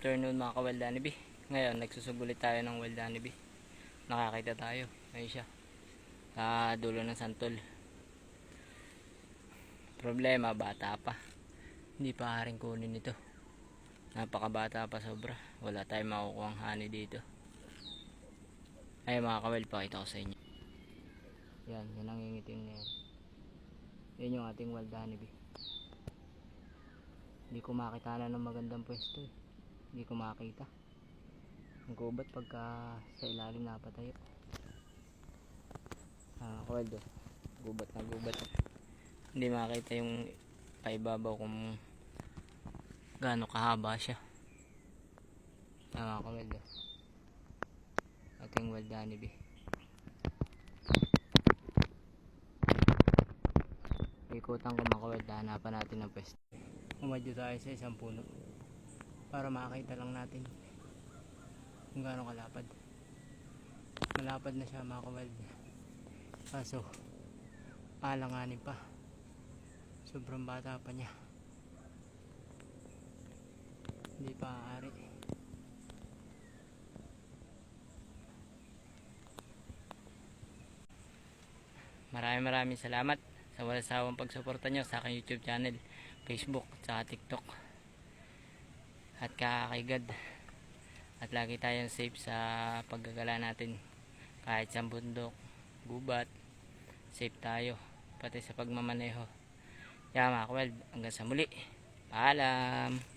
afternoon mga ka-Wild Honeybee. Ngayon nagsusugulit tayo ng Wild Honeybee. Nakakita tayo. Ayun siya. Sa dulo ng santol. Problema, bata pa. Hindi pa haring kunin ito. Napakabata pa sobra. Wala tayong makukuha ang honey dito. Ayun mga ka-Wild, pakita ko sa inyo. Yan ang ngingiting na yan. Yan yung ating Wild Honeybee. Hindi ko makita na ng magandang pwesto eh. Hindi ko makita. Ang gubat pagka sa ilalim napatayo. Wild oh. Gubat na gubat. Hindi makita yung paibabaw kung gaano kahaba siya. Tama ka wild oh. Ating Wild Honeybee. Ikutan ko mga wild, hanapan natin ng pwesto. Umadyo tayo sa isang puno para makakita lang natin kung gaano kalapad. Malapad na siya mga ka-wild, kaso alanganin pa, sobrang bata pa niya, hindi pa aari. Maraming salamat sa walang sawang pagsuporta nyo sa aking YouTube channel, Facebook at TikTok. At kakaigad. At lagi tayong safe sa paggagala natin. Kahit sa bundok, gubat, safe tayo. Pati sa pagmamaneho. Yan mga ka-wild, hanggang sa muli. Paalam!